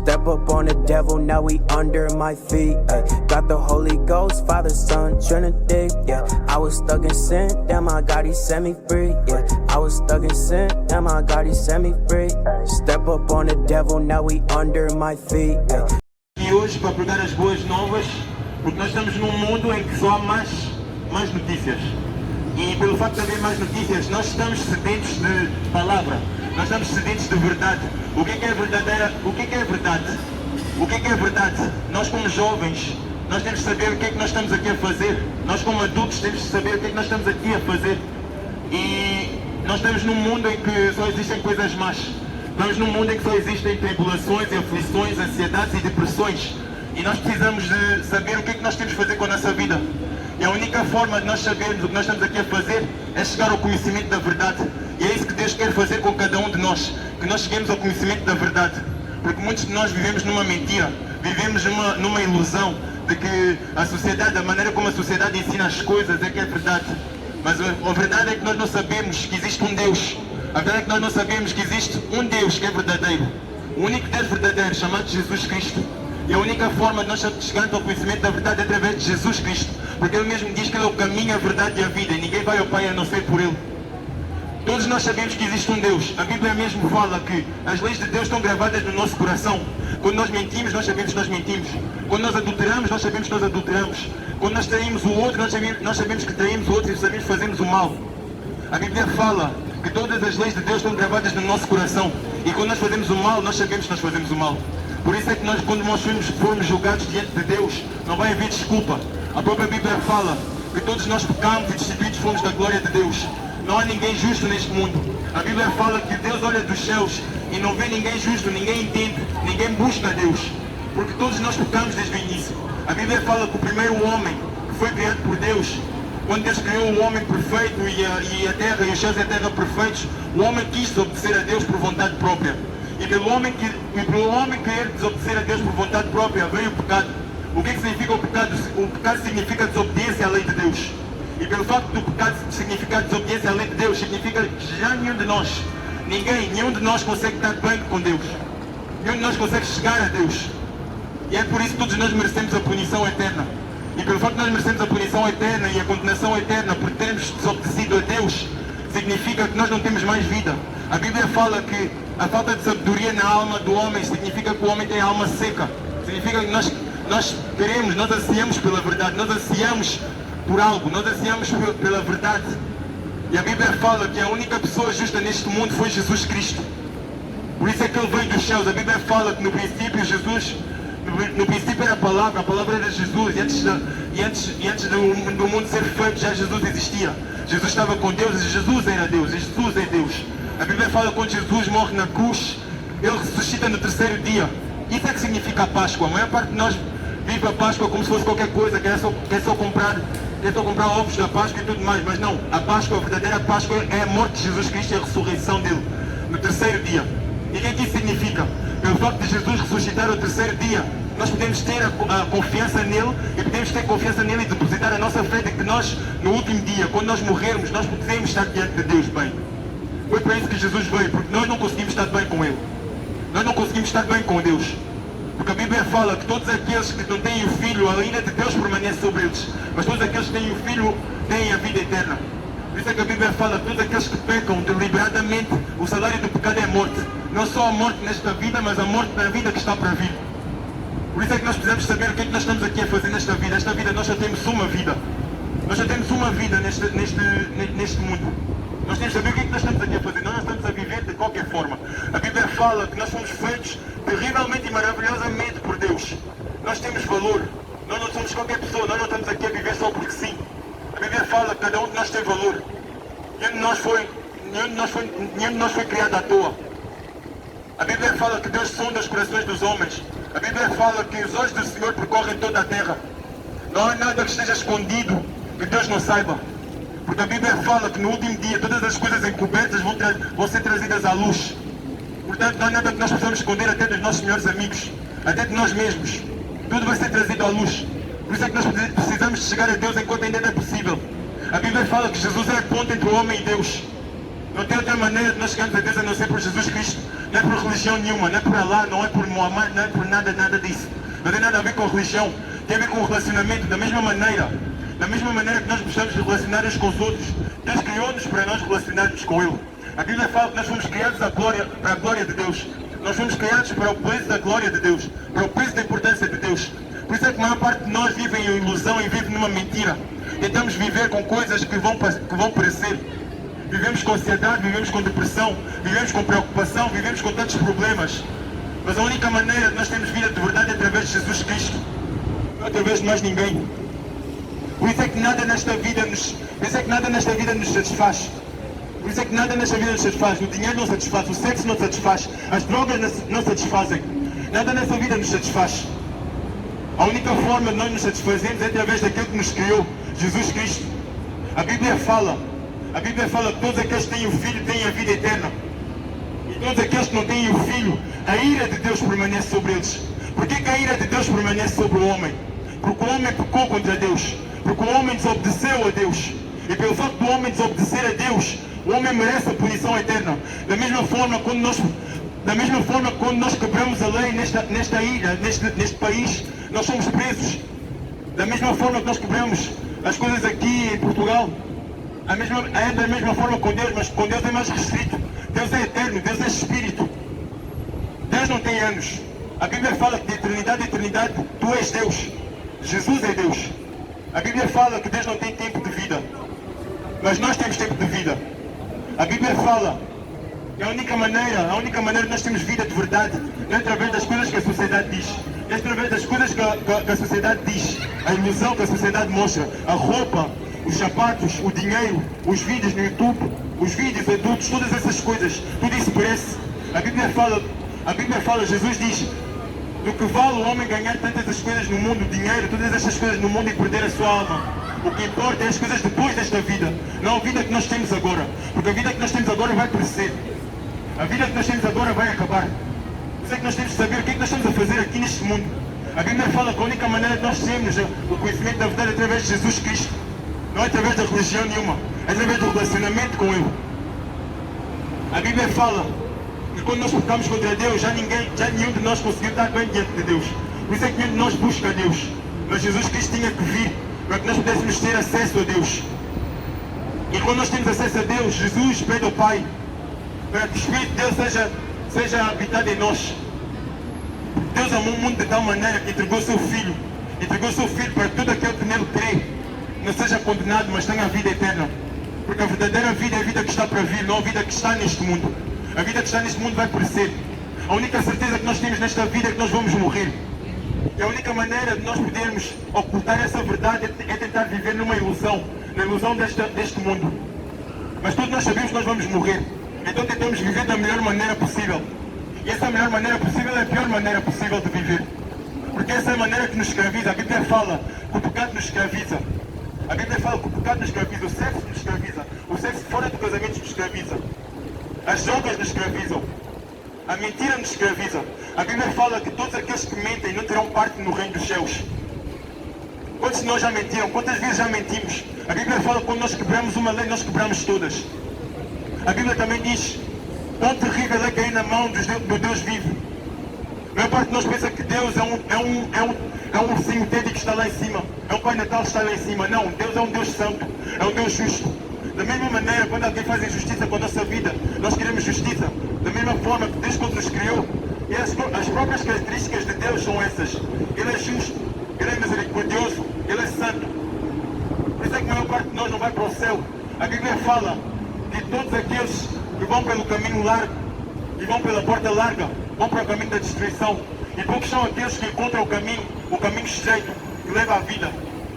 Step up on the devil, now we under my feet. Got the Holy Ghost, Father, Son, Trinity. Yeah, I was stuck in sin, damn my God, he set me free. Yeah, I was stuck in sin, damn my God, he set me free. Step up on the devil, now we under my feet. E hoje para pregar as boas novas, porque nós estamos num mundo em que só há mais notícias. E pelo facto de haver mais notícias, nós estamos sedentos de palavra, nós estamos sedentos de verdade. O que é verdadeira? O que é verdade? O que é verdade? Nós como jovens, nós temos de saber o que é que nós estamos aqui a fazer. Nós como adultos temos de saber o que é que nós estamos aqui a fazer. E nós estamos num mundo em que só existem coisas más. Estamos num mundo em que só existem tribulações, aflições, ansiedades e depressões. E nós precisamos de saber o que é que nós temos de fazer com a nossa vida. E a única forma de nós sabermos o que nós estamos aqui a fazer é chegar ao conhecimento da verdade. E é isso que Deus quer fazer com cada um de nós, que nós cheguemos ao conhecimento da verdade. Porque muitos de nós vivemos numa mentira, vivemos numa ilusão de que a sociedade, a maneira como a sociedade ensina as coisas é que é verdade. Mas a verdade é que nós não sabemos que existe um Deus. A verdade é que nós não sabemos que existe um Deus que é verdadeiro. O único Deus verdadeiro, chamado Jesus Cristo. E a única forma de nós chegarmos ao conhecimento da verdade é através de Jesus Cristo. Porque Ele mesmo diz que Ele é o caminho, a verdade e a vida. E ninguém vai ao Pai a não ser por Ele. Todos nós sabemos que existe um Deus. A Bíblia mesmo fala que as leis de Deus estão gravadas no nosso coração. Quando nós mentimos, nós sabemos que nós mentimos. Quando nós adulteramos, nós sabemos que nós adulteramos. Quando nós traímos o outro, nós sabemos que traímos o outro e sabemos que fazemos o mal. A Bíblia fala que todas as leis de Deus estão gravadas no nosso coração. E quando nós fazemos o mal, nós sabemos que nós fazemos o mal. Por isso é que nós, quando nós formos julgados diante de Deus, não vai haver desculpa. A própria Bíblia fala que todos nós pecamos e destituídos fomos da glória de Deus. Não há ninguém justo neste mundo. A Bíblia fala que Deus olha dos céus e não vê ninguém justo, ninguém entende, ninguém busca Deus. Porque todos nós pecamos desde o início. A Bíblia fala que o primeiro homem que foi criado por Deus, quando Deus criou o homem perfeito e a terra e os céus e a terra perfeitos, o homem quis obedecer a Deus por vontade própria. E pelo homem querer desobedecer a Deus por vontade própria, veio o pecado. O que significa o pecado? O pecado significa desobediência à lei de Deus. E pelo facto do pecado significar desobediência à lei de Deus, significa que já nenhum de nós consegue estar bem com Deus. Nenhum de nós consegue chegar a Deus. E é por isso que todos nós merecemos a punição eterna. E pelo facto de nós merecemos a punição eterna e a condenação eterna por termos desobedecido a Deus, significa que nós não temos mais vida. A Bíblia fala que a falta de sabedoria na alma do homem significa que o homem tem a alma seca. Significa que nós ansiamos pela verdade, nós ansiamos por algo, nós ansiamos pela verdade. E a Bíblia fala que a única pessoa justa neste mundo foi Jesus Cristo. Por isso é que Ele veio dos céus. A Bíblia fala que no princípio era a palavra era Jesus. E antes do mundo ser feito, já Jesus existia. Jesus estava com Deus e Jesus era Deus. E Jesus é Deus. A Bíblia fala que quando Jesus morre na cruz, Ele ressuscita no terceiro dia. Isso é que significa a Páscoa. A maior parte de nós vive a Páscoa como se fosse qualquer coisa, quer só comprar ovos da Páscoa e tudo mais. Mas não, a Páscoa, a verdadeira Páscoa é a morte de Jesus Cristo e a ressurreição dele no terceiro dia. E o que é que isso significa? Pelo facto de Jesus ressuscitar no terceiro dia, nós podemos ter a confiança nele e podemos ter confiança nele e depositar a nossa fé de que nós, no último dia, quando nós morrermos, nós podemos estar diante de Deus bem. Foi para isso que Jesus veio, porque nós não conseguimos estar bem com Ele. Nós não conseguimos estar bem com Deus. Porque a Bíblia fala que todos aqueles que não têm o Filho, a ira de Deus permanece sobre eles. Mas todos aqueles que têm o Filho têm a vida eterna. Por isso é que a Bíblia fala que todos aqueles que pecam deliberadamente, o salário do pecado é a morte. Não só a morte nesta vida, mas a morte na vida que está para vir. Por isso é que nós precisamos saber o que é que nós estamos aqui a fazer nesta vida. Esta vida, nós já temos uma vida. Nós já temos uma vida neste mundo. Nós temos de saber o que é que nós estamos aqui a fazer. Nós não estamos a viver de qualquer forma. A Bíblia fala que nós fomos feitos terrivelmente e maravilhosamente por Deus. Nós temos valor. Nós não somos qualquer pessoa. Nós não estamos aqui a viver só porque sim. A Bíblia fala que cada um de nós tem valor. Nenhum de nós foi criado à toa. A Bíblia fala que Deus sonda os corações dos homens. A Bíblia fala que os olhos do Senhor percorrem toda a terra. Não há nada que esteja escondido que Deus não saiba. Porque a Bíblia fala que no último dia todas as coisas encobertas vão ser trazidas à luz. Portanto, não há nada que nós possamos esconder até dos nossos melhores amigos, até de nós mesmos. Tudo vai ser trazido à luz. Por isso é que nós precisamos de chegar a Deus enquanto ainda é possível. A Bíblia fala que Jesus é a ponte entre o homem e Deus. Não tem outra maneira de nós chegarmos a Deus a não ser por Jesus Cristo. Não é por religião nenhuma, não é por Allah, não é por Muhammad, não é por nada disso. Não tem nada a ver com religião, tem a ver com o relacionamento, da mesma maneira que nós gostamos de relacionar uns com os outros. Deus criou-nos para nós relacionarmos com Ele. A Bíblia fala que nós fomos criados para a glória de Deus. Nós fomos criados para o peso da glória de Deus, para o peso da importância de Deus. Por isso é que a maior parte de nós vive em ilusão e vive numa mentira. Tentamos viver com coisas que vão perecer. Vivemos com ansiedade, vivemos com depressão, vivemos com preocupação, vivemos com tantos problemas. Mas a única maneira de nós termos vida de verdade é através de Jesus Cristo, não através de mais ninguém. Por isso é que nada nesta vida nos satisfaz. Por isso é que nada nesta vida nos satisfaz. O dinheiro não satisfaz, o sexo não satisfaz, as drogas não satisfazem. Nada nessa vida nos satisfaz. A única forma de nós nos satisfazermos é através daquele que nos criou, Jesus Cristo. A Bíblia fala que todos aqueles que têm o Filho têm a vida eterna. E todos aqueles que não têm o Filho, a ira de Deus permanece sobre eles. Por que a ira de Deus permanece sobre o homem? Porque o homem pecou contra Deus. Porque o homem desobedeceu a Deus. E pelo facto do homem desobedecer a Deus, o homem merece a punição eterna. Da mesma forma, quando nós quebramos a lei nesta ilha, neste país, nós somos presos. Da mesma forma que nós quebramos as coisas aqui em Portugal, é da mesma forma com Deus, mas com Deus é mais restrito. Deus é eterno, Deus é espírito. Deus não tem anos. A Bíblia fala que de eternidade a eternidade tu és Deus. Jesus é Deus. A Bíblia fala que Deus não tem tempo de vida, mas nós temos tempo de vida. A Bíblia fala que a única maneira de nós termos vida de verdade não é através das coisas que a sociedade diz. É através das coisas que a sociedade diz. A ilusão que a sociedade mostra. A roupa, os sapatos, o dinheiro, os vídeos no YouTube, os vídeos adultos, todas essas coisas. Tudo isso parece. A Bíblia fala, Jesus diz, do que vale o homem ganhar tantas as coisas no mundo, o dinheiro, todas essas coisas no mundo e perder a sua alma. O que importa é as coisas depois desta vida, não a vida que nós temos agora. Porque a vida que nós temos agora vai perecer. A vida que nós temos agora vai acabar. Por isso é que nós temos de saber o que é que nós estamos a fazer aqui neste mundo. A Bíblia fala que a única maneira de nós termos o conhecimento da verdade é através de Jesus Cristo. Não é através da religião nenhuma, é através do relacionamento com Ele. A Bíblia fala que quando nós pecamos contra Deus, já nenhum de nós conseguiu estar bem diante de Deus. Por isso é que nenhum de nós busca a Deus. Mas Jesus Cristo tinha que vir para que nós pudéssemos ter acesso a Deus. E quando nós temos acesso a Deus, Jesus pede ao Pai para que o Espírito de Deus seja habitado em nós. Deus amou o mundo de tal maneira que entregou o seu Filho para que todo aquele que nele crê não seja condenado, mas tenha a vida eterna. Porque a verdadeira vida é a vida que está para vir, não a vida que está neste mundo. A vida que está neste mundo vai perecer. A única certeza que nós temos nesta vida é que nós vamos morrer. E a única maneira de nós podermos ocultar essa verdade é tentar viver numa ilusão, na ilusão deste mundo. Mas todos nós sabemos que nós vamos morrer. Então tentamos viver da melhor maneira possível. E essa melhor maneira possível é a pior maneira possível de viver. Porque essa é a maneira que nos escraviza. A Bíblia fala que o pecado nos escraviza. A Bíblia fala que o pecado nos escraviza, o sexo nos escraviza. O sexo fora do casamento nos escraviza. As drogas nos escravizam. A mentira nos escraviza. A Bíblia fala que todos aqueles que mentem não terão parte no reino dos céus. Quantos de nós já mentiram? Quantas vezes já mentimos? A Bíblia fala que quando nós quebramos uma lei, nós quebramos todas. A Bíblia também diz, quão terrível é cair na mão do Deus vivo. A maior parte de nós pensa que Deus é um ursinho Teddy que está lá em cima. É um Pai Natal que está lá em cima. Não, Deus é um Deus santo. É um Deus justo. Da mesma maneira, quando alguém faz injustiça com a nossa vida, nós queremos justiça. Da mesma forma que Deus, quando nos criou, e as próprias características de Deus são essas. Ele é justo, Ele é misericordioso, Ele é santo. Por isso é que a maior parte de nós não vai para o céu. A Bíblia fala que todos aqueles que vão pelo caminho largo e vão pela porta larga, vão para o caminho da destruição. E poucos são aqueles que encontram o caminho estreito, que leva à vida.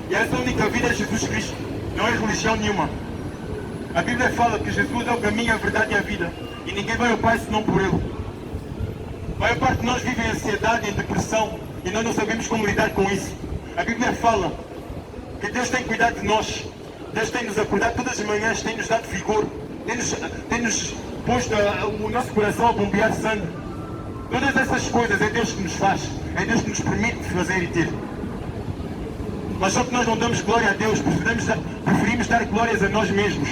E essa única vida é Jesus Cristo, não é religião nenhuma. A Bíblia fala que Jesus é o caminho, a verdade e a vida. E ninguém vai ao Pai senão por Ele. A maior parte de nós vive em ansiedade, em depressão, e nós não sabemos como lidar com isso. A Bíblia fala que Deus tem cuidado de nós. Deus tem nos acordado todas as manhãs, tem nos dado vigor, tem nos posto o nosso coração a bombear sangue. Todas essas coisas é Deus que nos faz, é Deus que nos permite fazer e ter. Mas só que nós não damos glória a Deus, preferimos dar glórias a nós mesmos.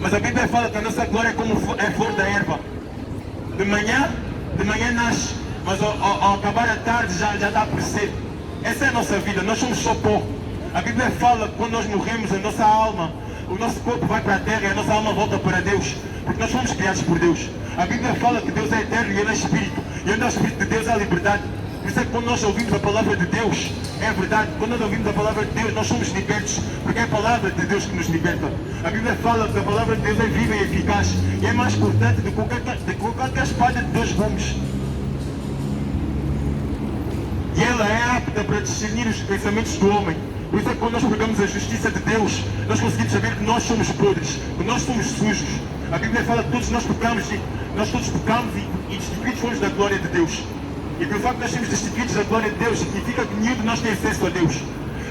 Mas a Bíblia fala que a nossa glória é como é flor da erva. De manhã nasce, mas ao acabar a tarde já está a crescer. Essa é a nossa vida, nós somos só pó. A Bíblia fala que quando nós morremos, a nossa alma, o nosso corpo vai para a terra e a nossa alma volta para Deus. Porque nós fomos criados por Deus. A Bíblia fala que Deus é eterno e Ele é Espírito. E onde há o Espírito de Deus há liberdade. Por isso é que quando nós ouvimos a palavra de Deus, é verdade. Quando nós ouvimos a palavra de Deus, nós somos libertos. Porque é a palavra de Deus que nos liberta. A Bíblia fala que a palavra de Deus é viva e eficaz. E é mais importante do que qualquer espada de 2 gumes. E ela é apta para discernir os pensamentos do homem. Por isso é que quando nós pregamos a justiça de Deus, nós conseguimos saber que nós somos podres, que nós somos sujos. A Bíblia fala que todos nós pecamos e destituídos fomos da glória de Deus. E pelo facto de nós sermos destituídos da glória de Deus, significa que nenhum de nós tem acesso a Deus.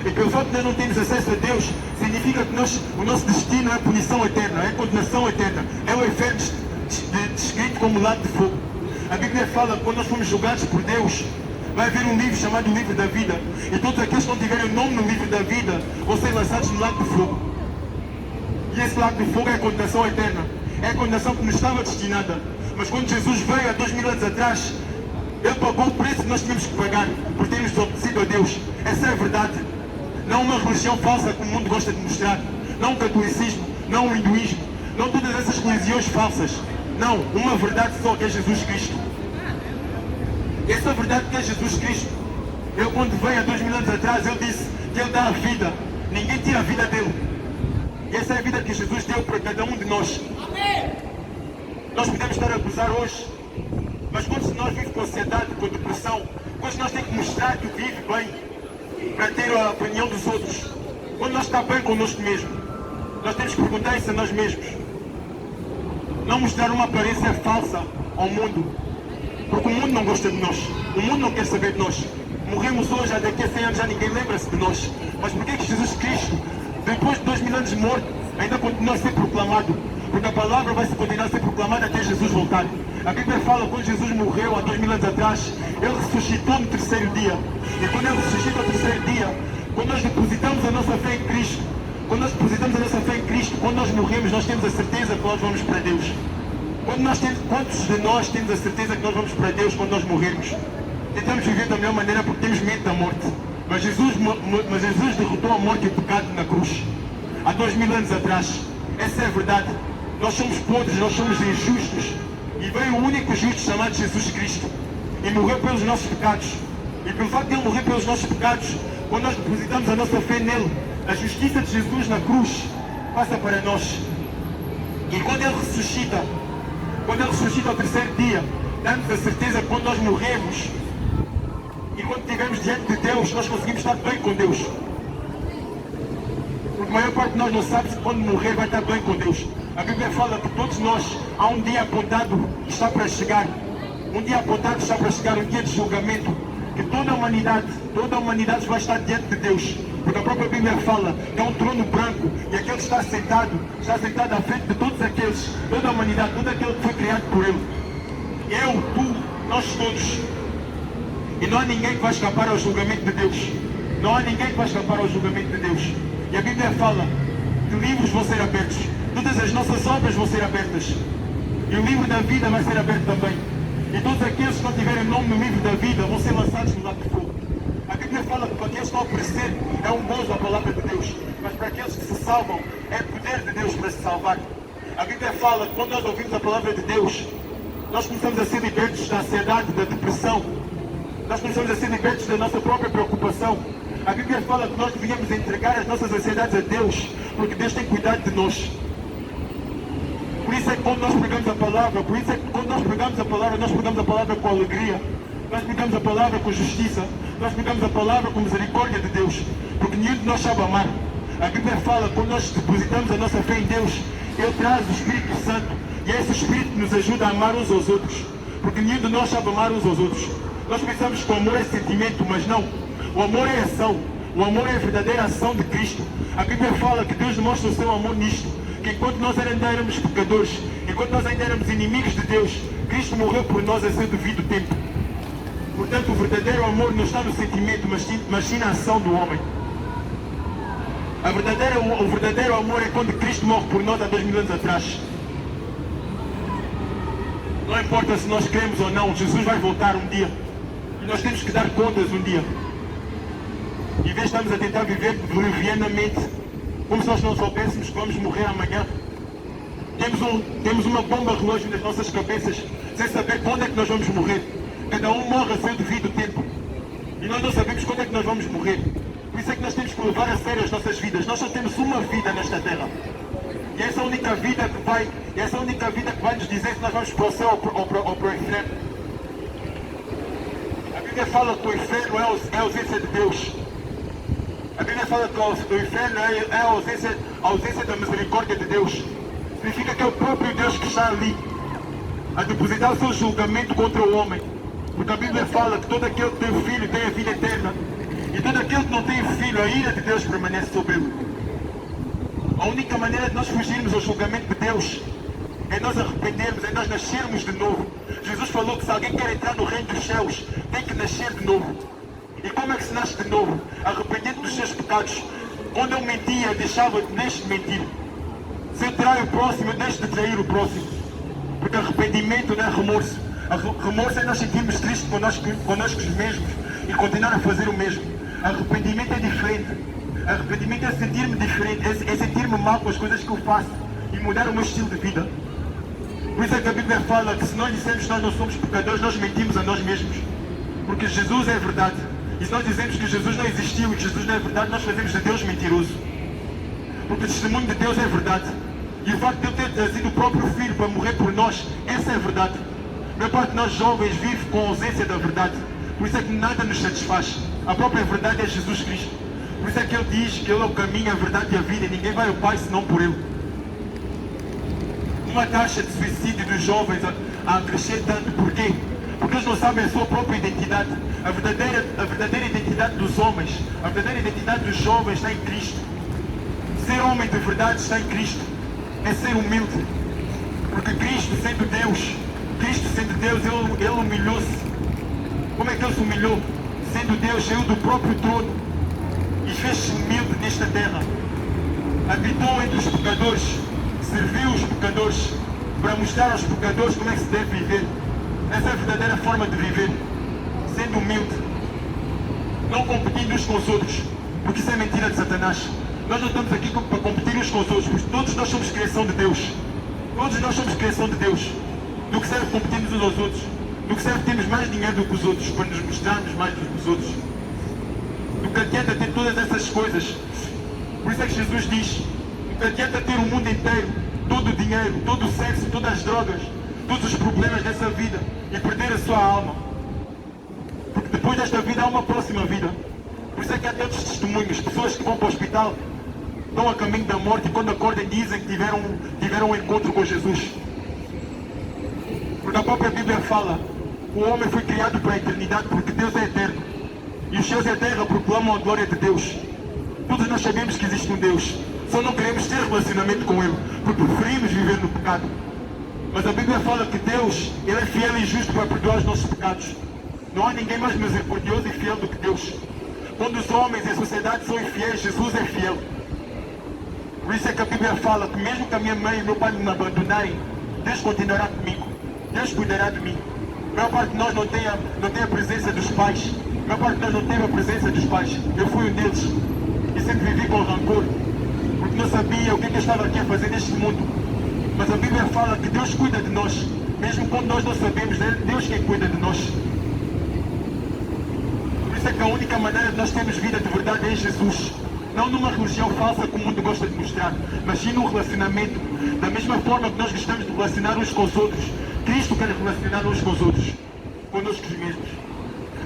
E pelo facto de nós não termos acesso a Deus, significa que o nosso destino é punição eterna, é condenação eterna, é o inferno descrito como lago de fogo. A Bíblia fala que quando nós fomos julgados por Deus, vai haver um livro chamado Livro da Vida. E todos aqueles que não tiverem o nome no Livro da Vida vão ser lançados no lago de fogo. E esse lago de fogo é a condenação eterna. É a condenação que nos estava destinada. Mas quando Jesus veio há 2000 anos atrás, Ele pagou o preço que nós tínhamos que pagar por termos desobedecido a Deus. Essa é a verdade. Não uma religião falsa que o mundo gosta de mostrar. Não o catolicismo, não o hinduísmo, não todas essas religiões falsas. Não, uma verdade só, que é Jesus Cristo. Essa verdade que é Jesus Cristo. Ele quando veio há 2000 anos atrás, Ele disse que Ele dá a vida. Ninguém tira a vida dele. E essa é a vida que Jesus deu para cada um de nós. Nós podemos estar a acusar hoje, mas quantos de nós vivem com ansiedade, com depressão? Quantos de nós temos que mostrar que vive bem para ter a opinião dos outros? Quando nós está bem connosco mesmo, nós temos que perguntar isso a nós mesmos. Não mostrar uma aparência falsa ao mundo. Porque o mundo não gosta de nós. O mundo não quer saber de nós. Morremos hoje, daqui a 100 anos já ninguém lembra-se de nós. Mas por que Jesus Cristo, depois de 2000 anos de morte, ainda continua a ser proclamado? Porque a palavra vai continuar a ser proclamada até Jesus voltar. A Bíblia fala que quando Jesus morreu há 2000 anos atrás, Ele ressuscitou no 3º dia. E quando Ele ressuscita no 3º dia, quando nós depositamos a nossa fé em Cristo, quando nós morremos, nós temos a certeza que nós vamos para Deus. Quantos de nós temos a certeza que nós vamos para Deus quando nós morrermos? Tentamos viver da melhor maneira porque temos medo da morte. Mas Jesus derrotou a morte e o pecado na cruz. Há 2000 anos atrás. Essa é a verdade. Nós somos podres, nós somos injustos. E veio o único justo chamado Jesus Cristo. E morreu pelos nossos pecados. E pelo facto de Ele morrer pelos nossos pecados, quando nós depositamos a nossa fé nele, a justiça de Jesus na cruz passa para nós. E quando Ele ressuscita ao 3º dia, dá-nos a certeza que quando nós morremos e quando estivermos diante de Deus, nós conseguimos estar bem com Deus. Porque a maior parte de nós não sabe se quando morrer vai estar bem com Deus. A Bíblia fala que todos nós, há um dia apontado que está para chegar. Um dia apontado está para chegar, um dia de julgamento. Que toda a humanidade vai estar diante de Deus. Porque a própria Bíblia fala que é um trono branco e aquele que está sentado à frente de todos aqueles, toda a humanidade, todo aquele que foi criado por Ele. Eu, tu, nós todos. E não há ninguém que vai escapar ao julgamento de Deus. Não há ninguém que vai escapar ao julgamento de Deus. E a Bíblia fala que livros vão ser abertos. Todas as nossas obras vão ser abertas. E o livro da vida vai ser aberto também. E todos aqueles que não tiverem nome no livro da vida vão ser lançados no lago de fogo. A Bíblia fala que para aqueles que estão a perecer é um gozo a palavra de Deus. Mas para aqueles que se salvam é poder de Deus para se salvar. A Bíblia fala que quando nós ouvimos a palavra de Deus, nós começamos a ser libertos da ansiedade, da depressão. Nós começamos a ser libertos da nossa própria preocupação. A Bíblia fala que nós devíamos entregar as nossas ansiedades a Deus, porque Deus tem cuidado de nós. Por isso é que quando nós pregamos a palavra, nós pregamos a palavra com alegria. Nós pregamos a palavra com justiça. Nós pregamos a palavra com misericórdia de Deus. Porque nenhum de nós sabe amar. A Bíblia fala que quando nós depositamos a nossa fé em Deus, Ele traz o Espírito Santo. E esse Espírito nos ajuda a amar uns aos outros. Porque nenhum de nós sabe amar uns aos outros. Nós pensamos que o amor é sentimento, mas não. O amor é ação. O amor é a verdadeira ação de Cristo. A Bíblia fala que Deus demonstra o seu amor nisto. Que enquanto nós ainda éramos pecadores, enquanto nós ainda éramos inimigos de Deus, Cristo morreu por nós a seu devido tempo. Portanto, o verdadeiro amor não está no sentimento, mas sim na ação do homem. O verdadeiro amor é quando Cristo morre por nós há 2000 anos atrás. Não importa se nós queremos ou não, Jesus vai voltar um dia. E nós temos que dar contas um dia. Em vez de estarmos a tentar viver levianamente, como se nós não soubéssemos que vamos morrer amanhã. Temos uma bomba relógio nas nossas cabeças, sem saber quando é que nós vamos morrer. Cada um morre a seu devido tempo. E nós não sabemos quando é que nós vamos morrer. Por isso é que nós temos que levar a sério as nossas vidas. Nós só temos uma vida nesta terra. E essa é a única vida que vai nos dizer se nós vamos para o céu ou para o inferno. A Bíblia fala que o inferno é a ausência de Deus. A Bíblia fala que o inferno é a ausência da misericórdia de Deus. Significa que é o próprio Deus que está ali a depositar o seu julgamento contra o homem. Porque a Bíblia fala que todo aquele que tem filho tem a vida eterna. E todo aquele que não tem filho, a ira de Deus permanece sobre ele. A única maneira de nós fugirmos ao julgamento de Deus é nós arrependermos, é nós nascermos de novo. Jesus falou que se alguém quer entrar no reino dos céus, tem que nascer de novo. E como é que se nasce de novo? Arrependendo dos seus pecados. Quando eu mentia, eu deixava de mentir. Se eu traio o próximo, eu deixo de trair o próximo. Porque arrependimento não é remorso. Remorso é nós sentirmos tristes connosco mesmos e continuar a fazer o mesmo. Arrependimento é diferente. Arrependimento é sentir-me diferente, é sentir-me mal com as coisas que eu faço e mudar o meu estilo de vida. Por isso é que a Bíblia fala que se nós dissermos que nós não somos pecadores, nós mentimos a nós mesmos. Porque Jesus é verdade. E se nós dizemos que Jesus não existiu e que Jesus não é verdade, nós fazemos de Deus mentiroso. Porque o testemunho de Deus é verdade. E o facto de eu ter trazido o próprio Filho para morrer por nós, essa é a verdade. A maior parte de nós jovens vive com a ausência da verdade. Por isso é que nada nos satisfaz. A própria verdade é Jesus Cristo. Por isso é que Ele diz que Ele é o caminho, a verdade e a vida. E ninguém vai ao Pai senão por Ele. Uma taxa de suicídio dos jovens a crescer tanto. Porquê? Porque eles não sabem a sua própria identidade. A verdadeira identidade dos homens, a verdadeira identidade dos jovens está em Cristo. Ser homem de verdade está em Cristo. É ser humilde. Porque Cristo sendo Deus, Ele humilhou-se. Como é que Ele se humilhou? Sendo Deus, saiu do próprio trono e fez-se humilde nesta terra. Habitou entre os pecadores, serviu os pecadores, para mostrar aos pecadores como é que se deve viver. Essa é a verdadeira forma de viver. Sendo humilde. Não competindo uns com os outros, porque isso é mentira de Satanás. Nós não estamos aqui para competir uns com os outros, porque todos nós somos criação de Deus. Todos nós somos criação de Deus. Do que serve competirmos uns aos outros? Do que serve termos mais dinheiro do que os outros, para nos mostrarmos mais do que os outros? Do que adianta ter todas essas coisas? Por isso é que Jesus diz, do que adianta ter o mundo inteiro, todo o dinheiro, todo o sexo, todas as drogas, todos os problemas dessa vida e perder a sua alma. Porque depois desta vida há uma próxima vida. Por isso é que há tantos testemunhos, pessoas que vão para o hospital, estão a caminho da morte e quando acordam dizem que tiveram um encontro com Jesus. Porque a própria Bíblia fala que o homem foi criado para a eternidade porque Deus é eterno. E os céus e a terra proclamam a glória de Deus. Todos nós sabemos que existe um Deus. Só não queremos ter relacionamento com Ele, porque preferimos viver no pecado. Mas a Bíblia fala que Deus, Ele é fiel e justo para perdoar os nossos pecados. Não há ninguém mais misericordioso e fiel do que Deus. Quando os homens e a sociedade são infiéis, Jesus é fiel. Por isso é que a Bíblia fala que mesmo que a minha mãe e meu pai me abandonarem, Deus continuará comigo. Deus cuidará de mim. A maior parte de nós não tem a presença dos pais. A maior parte de nós não teve a presença dos pais. Eu fui um deles. E sempre vivi com rancor. Porque não sabia o que eu estava aqui a fazer neste mundo. Mas a Bíblia fala que Deus cuida de nós. Mesmo quando nós não sabemos, é Deus quem cuida de nós. Por isso é que a única maneira de nós termos vida de verdade é em Jesus. Não numa religião falsa que o mundo gosta de mostrar, mas sim num relacionamento. Da mesma forma que nós gostamos de relacionar uns com os outros, Cristo quer relacionar uns com os outros, conosco mesmos.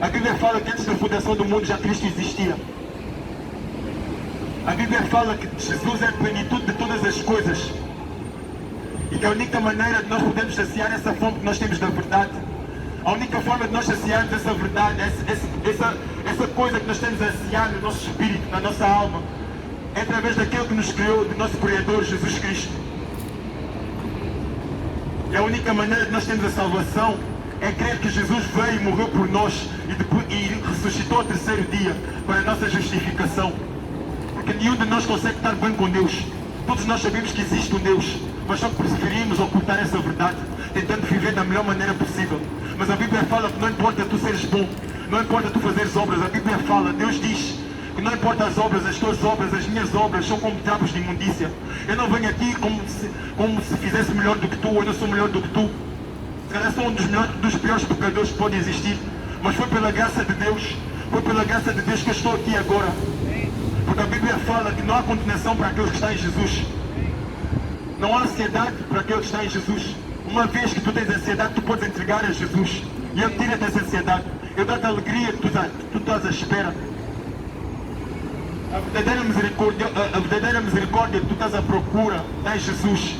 A Bíblia fala que antes da fundação do mundo já Cristo existia. A Bíblia fala que Jesus é a plenitude de todas as coisas. E que a única maneira de nós podermos saciar essa fome que nós temos da verdade, a única forma de nós saciarmos essa verdade, essa coisa que nós temos a saciar no nosso espírito, na nossa alma, é através daquele que nos criou, do nosso Criador, Jesus Cristo. E a única maneira de nós termos a salvação é crer que Jesus veio e morreu por nós e ressuscitou ao terceiro dia para a nossa justificação. Porque Porque nenhum de nós consegue estar bem com Deus. Todos nós sabemos que existe um Deus, mas só que preferimos ocultar essa verdade, tentando viver da melhor maneira possível. Mas a Bíblia fala que não importa tu seres bom, não importa tu fazeres obras, a Bíblia fala, Deus diz que não importa as obras, as tuas obras, as minhas obras são como trapos de imundícia. Eu não venho aqui como se fizesse melhor do que tu, eu não sou melhor do que tu. Se calhar sou um dos piores pecadores que pode existir, mas foi pela graça de Deus, foi pela graça de Deus que eu estou aqui agora. Porque a Bíblia fala que não há condenação para aqueles que estão em Jesus. Não há ansiedade para aqueles que estão em Jesus. Uma vez que tu tens ansiedade, tu podes entregar a Jesus. E Ele tira-te essa ansiedade. Ele dá-te a alegria que tu estás à espera. A verdadeira misericórdia que tu estás à procura está em Jesus.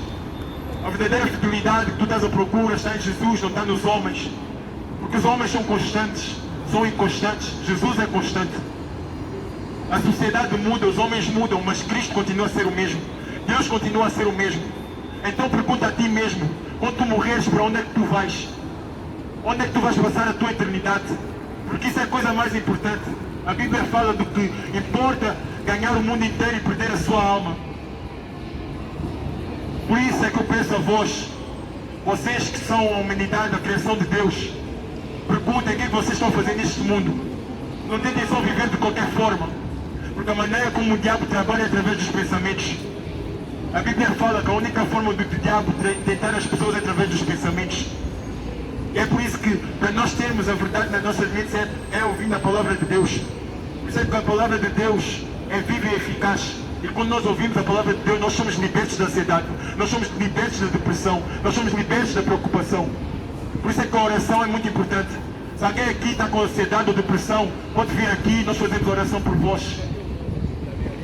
A verdadeira fidelidade que tu estás à procura está em Jesus, não está nos homens. Porque os homens são constantes, são inconstantes. Jesus é constante. A sociedade muda, os homens mudam, mas Cristo continua a ser o mesmo. Deus continua a ser o mesmo. Então pergunta a ti mesmo, quando tu morreres, para onde é que tu vais? Onde é que tu vais passar a tua eternidade? Porque isso é a coisa mais importante. A Bíblia fala do que importa ganhar o mundo inteiro e perder a sua alma. Por isso é que eu peço a vós, vocês que são a humanidade, a criação de Deus, perguntem o que é que vocês estão fazendo neste mundo. Não tentem só viver de qualquer forma, porque a maneira como o diabo trabalha é através dos pensamentos. A Bíblia fala que a única forma do diabo tentar as pessoas é através dos pensamentos. E é por isso que, para nós termos a verdade nas nossas mentes, é ouvindo a palavra de Deus. Por isso é que a palavra de Deus é viva e eficaz. E quando nós ouvimos a palavra de Deus, nós somos libertos da ansiedade, nós somos libertos da depressão, nós somos libertos da preocupação. Por isso é que a oração é muito importante. Se alguém aqui está com ansiedade ou depressão, pode vir aqui e nós fazemos oração por vós.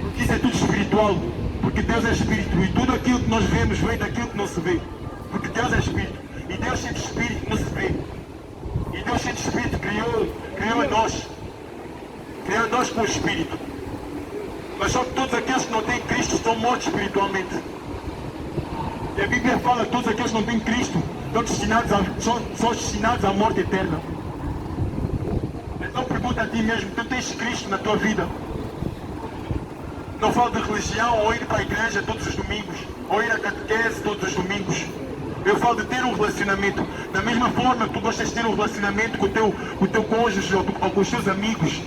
Porque isso é tudo espiritual. Porque Deus é Espírito e tudo aquilo que nós vemos vem daquilo que não se vê. Porque Deus é Espírito. E Deus sendo Espírito não se vê. E Deus sendo Espírito criou a nós. Criou a nós com o Espírito. Mas só que todos aqueles que não têm Cristo estão mortos espiritualmente. E a Bíblia fala que todos aqueles que não têm Cristo são destinados à morte eterna. Então pergunta a ti mesmo, tu tens Cristo na tua vida? Não falo de religião ou ir para a igreja todos os domingos, ou ir à catequese todos os domingos. Eu falo de ter um relacionamento. Da mesma forma que tu gostas de ter um relacionamento com o teu cônjuge ou com os teus amigos,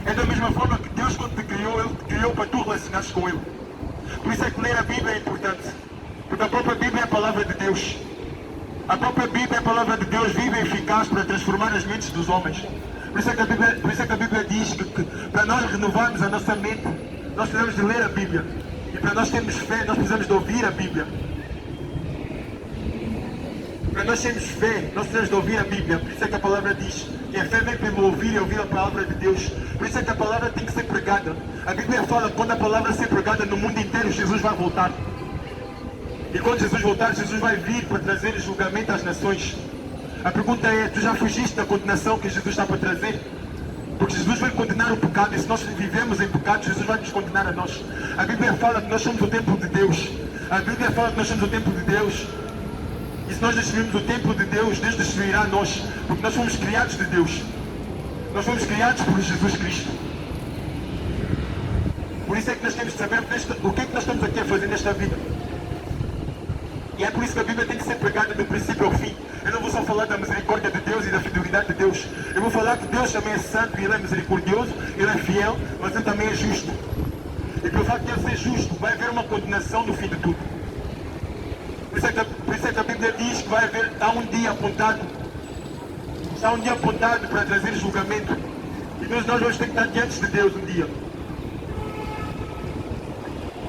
é da mesma forma que Deus, quando te criou, Ele te criou para tu relacionares com Ele. Por isso é que ler a Bíblia é importante. Porque a própria Bíblia é a palavra de Deus. A própria Bíblia é a palavra de Deus viva e eficaz para transformar as mentes dos homens. Por isso é que a Bíblia diz que para nós renovarmos a nossa mente, nós precisamos de ler a Bíblia. E para nós termos fé, nós precisamos de ouvir a Bíblia. Para nós termos fé, nós precisamos de ouvir a Bíblia. Por isso é que a palavra diz que a fé vem pelo ouvir e ouvir a palavra de Deus. Por isso é que a palavra tem que ser pregada. A Bíblia fala que quando a palavra ser pregada no mundo inteiro, Jesus vai voltar. E quando Jesus voltar, Jesus vai vir para trazer julgamento às nações. A pergunta é, tu já fugiste da condenação que Jesus está para trazer? Porque Jesus vai condenar o pecado, e se nós vivemos em pecado, Jesus vai nos condenar a nós. A Bíblia fala que nós somos o templo de Deus. A Bíblia fala que nós somos o templo de Deus. E se nós destruirmos o templo de Deus, Deus destruirá nós. Porque nós fomos criados de Deus. Nós fomos criados por Jesus Cristo. Por isso é que nós temos de saber o que é que nós estamos aqui a fazer nesta vida. E é por isso que a Bíblia tem que ser pregada do princípio ao fim. Eu não vou só falar da misericórdia de Deus e da fidelidade de Deus. Eu vou falar que Deus também é santo e Ele é misericordioso, Ele é fiel, mas Ele também é justo. E pelo facto de Ele ser justo, vai haver uma condenação no fim de tudo. Por isso é que a Bíblia diz que está um dia apontado. Está um dia apontado para trazer julgamento. E nós vamos ter que estar diante de Deus um dia.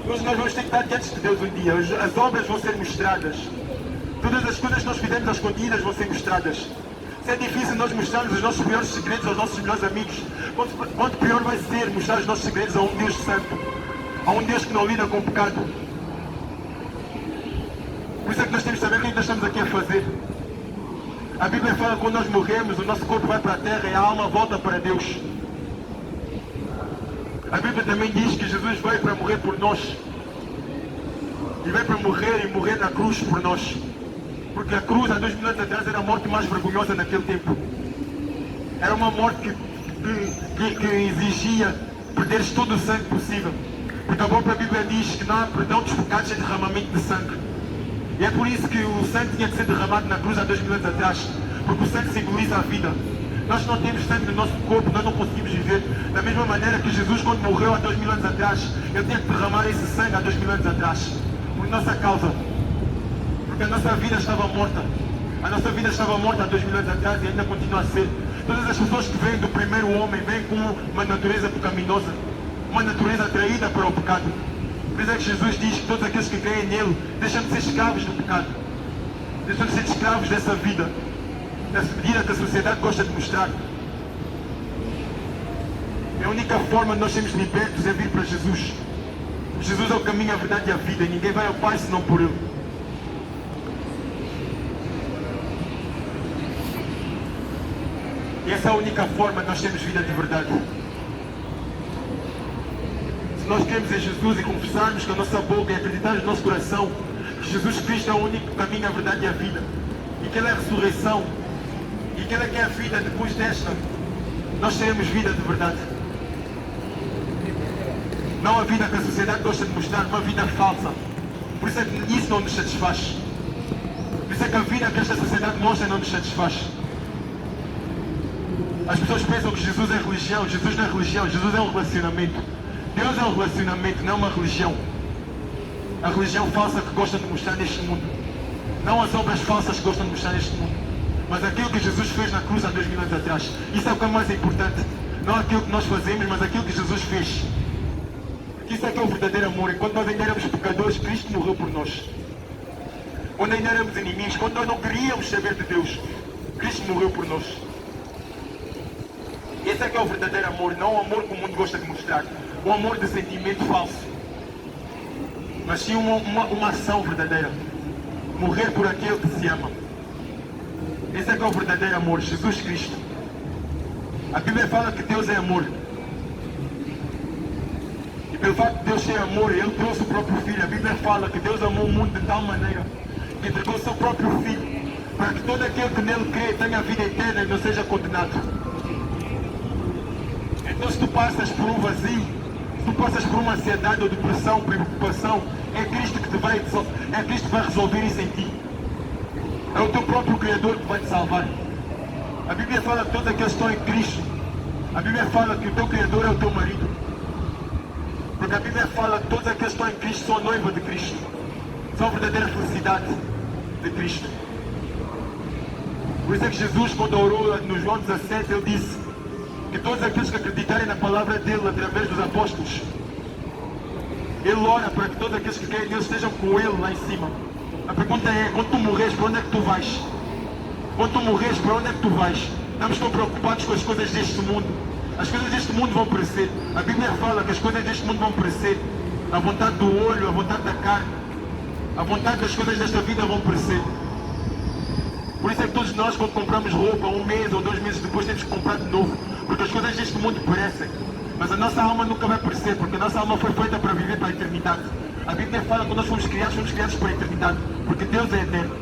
Nós vamos ter que estar diante de Deus um dia. As obras vão ser mostradas. Todas as coisas que nós fizemos às escondidas vão ser mostradas. Se é difícil nós mostrarmos os nossos piores segredos aos nossos melhores amigos, quanto pior vai ser mostrar os nossos segredos a um Deus santo, a um Deus que não lida com o pecado. Por isso é que nós temos que saber o que nós estamos aqui a fazer. A Bíblia fala que quando nós morremos, o nosso corpo vai para a terra e a alma volta para Deus. A Bíblia também diz que Jesus veio para morrer por nós. E veio para morrer na cruz por nós. Porque a cruz, há 2000 anos atrás, era a morte mais vergonhosa naquele tempo. Era uma morte que exigia perderes todo o sangue possível. Porque a própria Bíblia diz que não há perdão dos pecados sem derramamento de sangue. E é por isso que o sangue tinha que ser derramado na cruz há 2000 anos atrás. Porque o sangue simboliza a vida. Nós não temos sangue no nosso corpo, nós não conseguimos viver. Da mesma maneira que Jesus, quando morreu há 2000 anos atrás, ele tinha que derramar esse sangue há 2000 anos atrás. Por nossa causa. Porque a nossa vida estava morta. A nossa vida estava morta há 2000 anos atrás e ainda continua a ser. Todas as pessoas que vêm do primeiro homem vêm com uma natureza pecaminosa. Uma natureza atraída para o pecado. Por isso é que Jesus diz que todos aqueles que creem nele deixam de ser escravos do pecado. Deixam de ser escravos dessa vida. Dessa medida que a sociedade gosta de mostrar. É a única forma de nós sermos libertos é vir para Jesus. Jesus é o caminho, a verdade e a vida. E ninguém vai ao Pai senão por ele. E essa é a única forma de nós termos vida de verdade. Se nós cremos em Jesus e confessarmos com a nossa boca e acreditarmos no nosso coração que Jesus Cristo é o único caminho, a verdade e a vida, e que Ele é a ressurreição, e que Ele é que é a vida depois desta, nós teremos vida de verdade. Não a vida que a sociedade gosta de mostrar, uma vida falsa. Por isso é que isso não nos satisfaz. Por isso é que a vida que esta sociedade mostra não nos satisfaz. As pessoas pensam que Jesus é religião. Jesus não é religião, Jesus é um relacionamento. Deus é um relacionamento, não uma religião. A religião falsa que gosta de mostrar neste mundo. Não as obras falsas que gostam de mostrar neste mundo. Mas aquilo que Jesus fez na cruz há 2000 anos atrás. Isso é o que é mais importante. Não aquilo que nós fazemos, mas aquilo que Jesus fez. Porque isso é que é o verdadeiro amor. Enquanto nós ainda éramos pecadores, Cristo morreu por nós. Quando ainda éramos inimigos, quando nós não queríamos saber de Deus, Cristo morreu por nós. Esse é que é o verdadeiro amor, não o amor que o mundo gosta de mostrar. O amor de sentimento falso. Mas sim uma ação verdadeira. Morrer por aquele que se ama. Esse é que é o verdadeiro amor, Jesus Cristo. A Bíblia fala que Deus é amor. E pelo facto de Deus ser amor, Ele trouxe o próprio Filho. A Bíblia fala que Deus amou o mundo de tal maneira que entregou o seu próprio Filho, para que todo aquele que nele crê tenha a vida eterna e não seja condenado. Então se tu passas por um vazio, se tu passas por uma ansiedade ou depressão, preocupação, é Cristo que vai resolver isso em ti. É o teu próprio Criador que vai te salvar. A Bíblia fala que todos aqueles que estão em Cristo. A Bíblia fala que o teu Criador é o teu marido. Porque a Bíblia fala que todos aqueles que estão em Cristo são a noiva de Cristo. São a verdadeira felicidade de Cristo. Por isso é que Jesus, quando orou no João 17, ele disse que todos aqueles que acreditarem na palavra dele através dos apóstolos, ele ora para que todos aqueles que creem em Deus estejam com ele lá em cima. A pergunta é, quando tu morres, para onde é que tu vais? Quando tu morres, para onde é que tu vais? Estamos tão preocupados com as coisas deste mundo. As coisas deste mundo vão perecer. A Bíblia fala que as coisas deste mundo vão perecer. A vontade do olho, a vontade da carne, a vontade das coisas desta vida vão perecer. Por isso é que todos nós, quando compramos roupa, 1 mês ou 2 meses depois, temos que comprar de novo. Porque as coisas deste mundo perecem. Mas a nossa alma nunca vai perecer, porque a nossa alma foi feita para viver para a eternidade. A Bíblia fala que quando nós fomos criados para a eternidade. Porque Deus é eterno.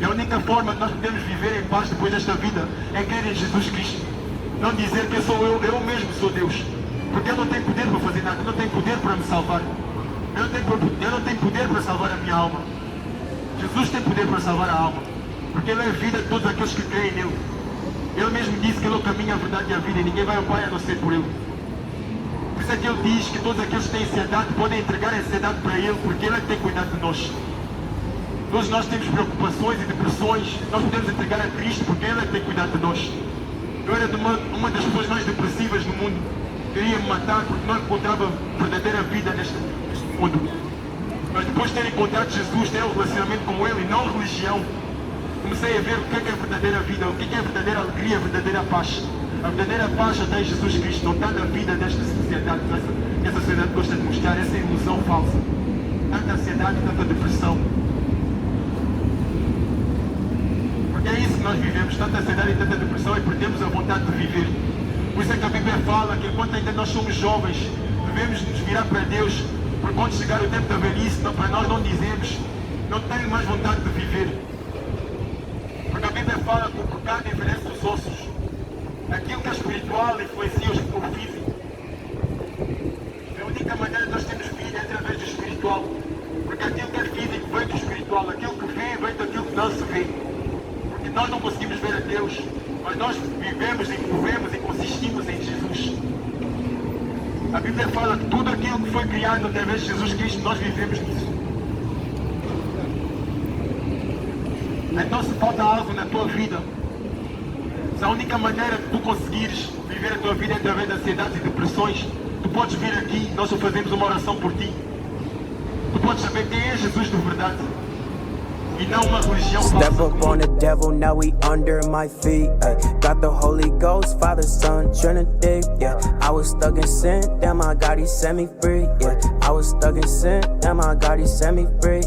E a única forma que nós podemos viver em paz depois desta vida é crer em Jesus Cristo. Não dizer que eu mesmo sou Deus. Porque Ele não tem poder para fazer nada, Ele não tem poder para me salvar. Ele não tem poder para salvar a minha alma. Jesus tem poder para salvar a alma. Porque Ele é a vida de todos aqueles que creem nele. Ele mesmo disse que Ele é o caminho, a verdade e a vida, e ninguém vai ao Pai a não ser por Ele. Por isso é que Ele diz que todos aqueles que têm ansiedade podem entregar a ansiedade para Ele, porque Ele é que tem cuidado de nós. Todos nós temos preocupações e depressões, nós podemos entregar a Cristo, porque Ele é que tem cuidado de nós. Eu era uma das pessoas mais depressivas do mundo. Queria me matar porque não encontrava verdadeira vida neste mundo. Mas depois de ter encontrado Jesus, ter um relacionamento com Ele e não religião, comecei a ver o que é a verdadeira vida, o que é a verdadeira alegria, a verdadeira paz. A verdadeira paz está em Jesus Cristo, não está na vida desta sociedade, que essa sociedade gosta de mostrar, essa ilusão falsa. Tanta ansiedade e tanta depressão. Porque é isso que nós vivemos, tanta ansiedade e tanta depressão, e perdemos a vontade de viver. Por isso é que a Bíblia fala que enquanto ainda nós somos jovens, devemos nos virar para Deus, porque quando chegar o tempo da velhice, para nós não dizemos, não tenho mais vontade de viver. Porque a Bíblia fala que o pecado envelhece os ossos. Aquilo que é espiritual influencia o físico. É a única maneira Porque aquilo que é físico vem do espiritual, aquilo que vem daquilo que não se vê. Porque nós não conseguimos ver a Deus, mas nós vivemos e movemos e consistimos em Jesus. A Bíblia fala que tudo aquilo que foi criado através de Jesus Cristo, nós vivemos nisso. Então se falta algo na tua vida, se a única maneira de tu conseguires viver a tua vida é através de ansiedades e depressões, tu podes vir aqui, nós só fazemos uma oração por ti. Tu podes saber quem é Jesus de verdade e não uma religião Step falsa. up on the devil, now we under my feet. Got the Holy Ghost, Father, Son, Trinity. Yeah, I was stuck in sin, damn, my God, He set me free. Yeah, I was stuck in sin, damn, my God, He set me free.